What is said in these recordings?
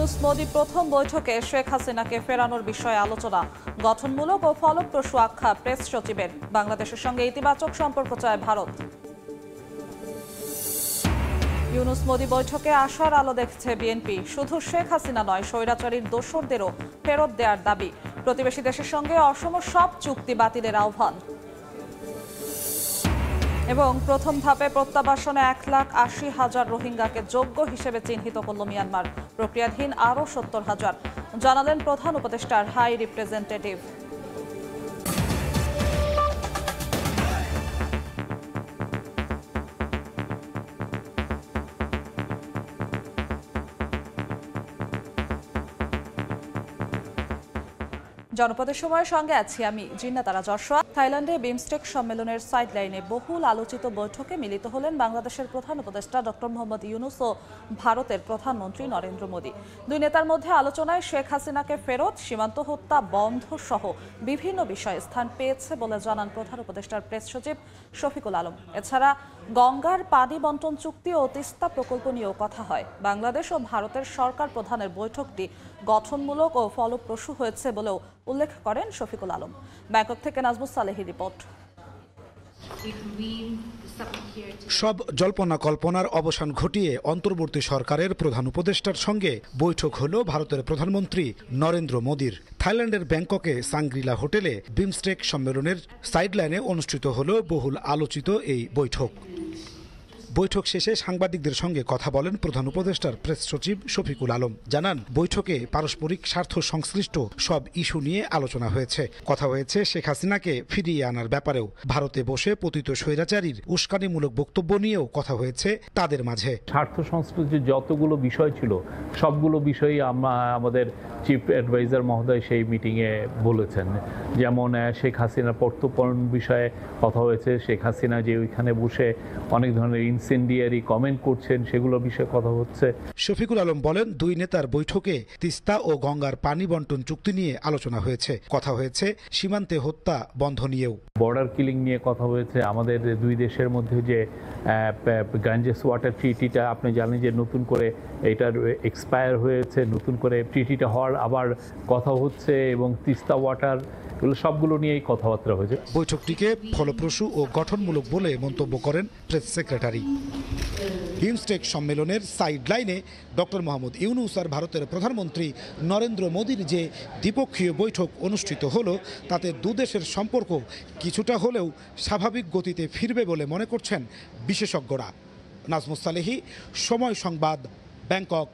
মোদি প্রথম বৈঠকে শেখ হাসিনাকে ফেরানোর বিষয়ে আলোচনা, গঠনমূলক ও ফলপ্রসূ আখ্যা প্রেস সচিবের। বাংলাদেশের সঙ্গে ইতিবাচক সম্পর্ক চায় ভারত। ইউনূস মোদি বৈঠকে আশার আলো দেখছে বিএনপি। শুধু শেখ হাসিনা নয়, স্বৈরাচারীর দোসরদেরও ফেরত দেওয়ার দাবি। প্রতিবেশী দেশের সঙ্গে অসম সব চুক্তি বাতিলের আহ্বান। এবং প্রথম ধাপে প্রত্যাবাসনে 1,80,000 রোহিঙ্গাকে যোগ্য হিসেবে চিহ্নিত করল মিয়ানমার। প্রক্রিয়াধীন আরও 70,000, জানালেন প্রধান উপদেষ্টার হাই রিপ্রেজেন্টেটিভ। জনপদের সময়ের সঙ্গে আছি আমি জিন্না তারা যশোয়া। থাইল্যান্ডে বিমস্টেক সম্মেলনের সাইডলাইনে বহুল আলোচিত বৈঠকে মিলিত হলেন বাংলাদেশের প্রধান উপদেষ্টা ডক্টর মোহাম্মদ ইউনূস ও ভারতের প্রধানমন্ত্রী নরেন্দ্র মোদি। দুই নেতার মধ্যে আলোচনায় শেখ হাসিনাকে ফেরত, সীমান্ত হত্যা বন্ধ সহ বিভিন্ন বিষয়ে স্থান পেয়েছে বলে জানান প্রধান উপদেষ্টার প্রেস সচিব শফিকুল আলম। এছাড়া গঙ্গার পানি বন্টন চুক্তি ও তিস্তা প্রকল্প নিয়েও কথা হয়। বাংলাদেশ ও ভারতের সরকার প্রধানের বৈঠকটি গঠনমূলক ও ফলপ্রসূ হয়েছে বলেও উল্লেখ করেন শফিকুল আলম। ব্যাংকক থেকে নাজমুস সালেহী রিপোর্ট। সব জল্পনা কল্পনার অবসান ঘটিয়ে অন্তর্বর্তী সরকারের প্রধান উপদেষ্টার সঙ্গে বৈঠক হল ভারতের প্রধানমন্ত্রী নরেন্দ্র মোদির। থাইল্যান্ডের ব্যাংককে সাংগ্রিলা হোটেলে বিমস্টেক সম্মেলনের সাইডলাইনে অনুষ্ঠিত হল বহুল আলোচিত এই বৈঠক। বৈঠক শেষে সাংবাদিকদের সঙ্গে কথা বলেন প্রধান উপদেষ্টার প্রেস সচিব শফিকুল আলম। জানান, বৈঠকে পারস্পরিক স্বার্থ সংশ্লিষ্ট সব ইস্যু নিয়ে আলোচনা হয়েছে। কথা হয়েছে শেখ হাসিনাকে ফিরিয়ে আনার ব্যাপারেও। ভারতে বসে পতিত স্বৈরাচারীর উস্কানিমূলক বক্তব্য নিয়েও কথা হয়েছে তাদের মাঝে। স্বার্থ সংশ্লিষ্ট যতগুলো বিষয় ছিল সবগুলো বিষয়ই আমাদের চিফ অ্যাডভাইজার মহোদয় সেই মিটিংয়ে বলেছেন। যেমন শেখ হাসিনার প্রত্যর্পণ বিষয়ে কথা হয়েছে। শেখ হাসিনা যে ওইখানে বসে অনেক ধরনের ইনসেন্ডিয়ারি কমেন্ট করছেন, সেগুলো বিষয়ে কথা হচ্ছে। শফিকুল আলম বলেন, দুই নেতার বৈঠকে তিস্তা ও গঙ্গার পানি বন্টন চুক্তি নিয়ে আলোচনা হয়েছে। কথা হয়েছে সীমান্তে হত্যা বন্ধ নিয়েও। বর্ডার কিলিং নিয়ে কথা হয়েছে। আমাদের দুই দেশের মধ্যে যে গাঞ্জেস ওয়াটার ট্রিটিটা আপনি জানেন যে নতুন করে এটার এক্সপায়ার হয়েছে, নতুন করে ট্রিটিটা হওয়ার আবার কথা হচ্ছে, এবং তিস্তা ওয়াটার, এগুলো সবগুলো নিয়েই কথাবার্তা হয়েছে। বৈঠকটিকে ফলপ্রসূ ও গঠনমূলক বলে মন্তব্য করেন প্রেস সেক্রেটারি। বিমস্টেক সম্মেলনের সাইডলাইনে ডক্টর মোহাম্মদ ইউনূস আর ভারতের প্রধানমন্ত্রী নরেন্দ্র মোদির যে দ্বিপক্ষীয় বৈঠক অনুষ্ঠিত হলো, তাতে দুদেশের সম্পর্ক কিছুটা হলেও স্বাভাবিক গতিতে ফিরবে বলে মনে করছেন বিশেষজ্ঞরা। নাজমুস সালেহী, সময় সংবাদ, ব্যাংকক,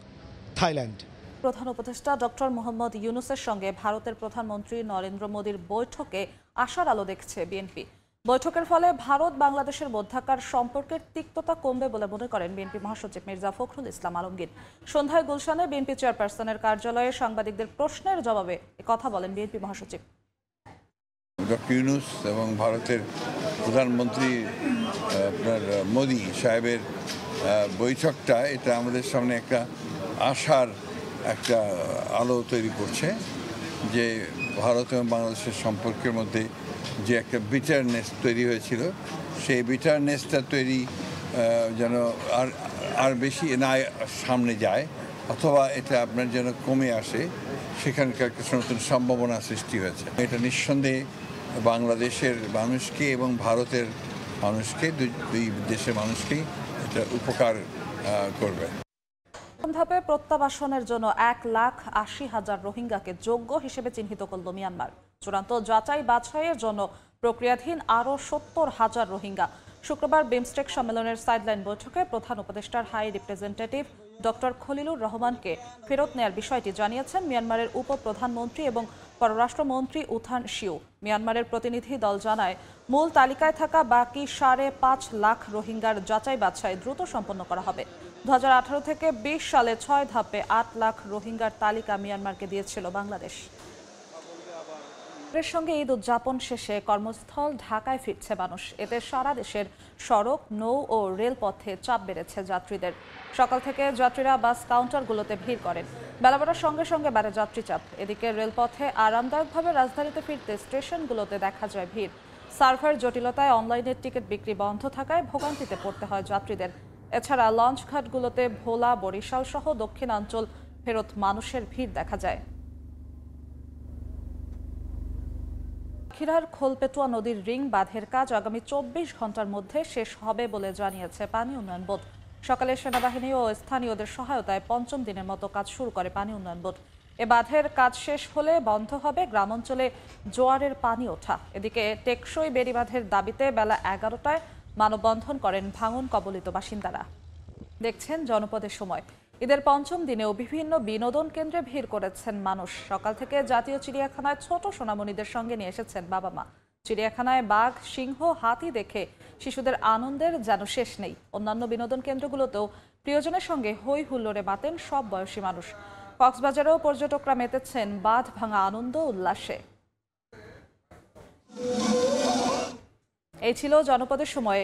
থাইল্যান্ড। প্রধান উপদেষ্টা ডক্টর মোহাম্মদ ইউনূসের সঙ্গে ভারতের প্রধানমন্ত্রী নরেন্দ্র মোদির বৈঠকে আশার আলো দেখছে বিএনপি। বৈঠকের ফলে ভারত বাংলাদেশের মধ্যকার সম্পর্কের তিক্ততা কমবে বলে মনে করেন বিএনপি মহাসচিব মির্জা ফখরুল ইসলাম আলমগীর। সন্ধ্যায় গুলশানে বিএনপি চেয়ারপারসনের কার্যালয়ে সাংবাদিকদের প্রশ্নের জবাবে কথা বলেন বিএনপি মহাসচিব। ডক্টর ইউনূস এবং ভারতের প্রধানমন্ত্রী আপনার মোদি সাহেবের বৈঠকটা, এটা আমাদের সামনে একটা আশার একটা আলো তৈরি করছে যে ভারত এবং বাংলাদেশের সম্পর্কের মধ্যে যে একটা বিটারনেস তৈরি হয়েছিল, সেই বিটারনেসটা তৈরি যেন আর বেশি না সামনে যায়, অথবা এটা আপনার যেন কমে আসে, সেখানকার কিছু নতুন সম্ভাবনা সৃষ্টি হয়েছে। এটা নিঃসন্দেহে বাংলাদেশের মানুষকে এবং ভারতের মানুষকে, দুই দেশের মানুষকেই এটা উপকার করবে। প্রথম ধাপে প্রত্যাবাসনের জন্য 1,80,000 রোহিঙ্গাকে যোগ্য হিসেবে চিহ্নিত করল মিয়ানমার। চূড়ান্ত যাচাই বাছাইয়ের জন্য প্রক্রিয়াধীন আরও 70,000 রোহিঙ্গা। শুক্রবার বিমস্টেক সম্মেলনের সাইডলাইন বৈঠকে প্রধান উপদেষ্টার হাই রিপ্রেজেন্টেটিভ ডক্টর খলিলুর রহমানকে ফেরত নেয়ার বিষয়টি জানিয়েছেন মিয়ানমারের উপপ্রধানমন্ত্রী এবং পররাষ্ট্রমন্ত্রী উথান শিউ। মিয়ানমারের প্রতিনিধি দল জানায়, মূল তালিকায় থাকা বাকি 5.5 লাখ রোহিঙ্গার যাচাই বাছাই দ্রুত সম্পন্ন করা হবে। 2018 থেকে 20 সালে 6 ধাপে 8 লাখ রোহিঙ্গার তালিকা মিয়ানমারকে দিয়েছিল বাংলাদেশ। এর সঙ্গে ঈদ উদযাপন শেষে কর্মস্থল ঢাকায় ফিরছে মানুষ। এতে সারা দেশের সড়ক, নৌ ও রেলপথে চাপ বেড়েছে যাত্রীদের। সকাল থেকে যাত্রীরা বাস কাউন্টারগুলোতে ভিড় করেন। বেলা বাড়ার সঙ্গে সঙ্গে বাড়ে যাত্রী চাপ। এদিকে রেলপথে আরামদায়কভাবে রাজধানীতে ফিরতে স্টেশনগুলোতে দেখা যায় ভিড়। সার্ভার জটিলতায় অনলাইনের টিকিট বিক্রি বন্ধ থাকায় ভোগান্তিতে পড়তে হয় যাত্রীদের। এছাড়া লঞ্চ ঘাটগুলোতে ভোলা, বরিশাল সহ দক্ষিণাঞ্চল ফেরত মানুষের ভিড় দেখা যায়। সাতক্ষীরার খোলপেটুয়া নদীর রিং বাঁধের কাজ আগামী 24 ঘন্টার মধ্যে শেষ হবে বলে জানিয়েছে পানি উন্নয়ন বোর্ড। সকালে সেনাবাহিনী ও স্থানীয়দের সহায়তায় পঞ্চম দিনের মতো কাজ শুরু করে পানি উন্নয়ন বোর্ড। এ বাঁধের কাজ শেষ হলে বন্ধ হবে গ্রামাঞ্চলে জোয়ারের পানি ওঠা। এদিকে টেকসই বেড়িবাঁধের দাবিতে বেলা 11টায় মানববন্ধন করেন ভাঙন কবলিত বাসিন্দারা। দেখছেন জনপদের সময়। ঈদের পঞ্চম দিনেও বিভিন্ন বিনোদন কেন্দ্রে ভিড় করেছেন মানুষ। সকাল থেকে জাতীয় চিড়িয়াখানায় ছোট সোনামণিদের সঙ্গে নিয়ে এসেছেন বাবা মা। চিড়িয়াখানায় বাঘ, সিংহ, হাতি দেখে শিশুদের আনন্দের যেন শেষ নেই। অন্যান্য বিনোদন কেন্দ্রগুলোতেও প্রিয়জনের সঙ্গে হই হুল্লোড়ে মাতেন সব বয়সী মানুষ। কক্সবাজারেও পর্যটকরা মেতেছেন বাঁধ ভাঙা আনন্দ উল্লাসে। এই ছিল জনপদের সময়।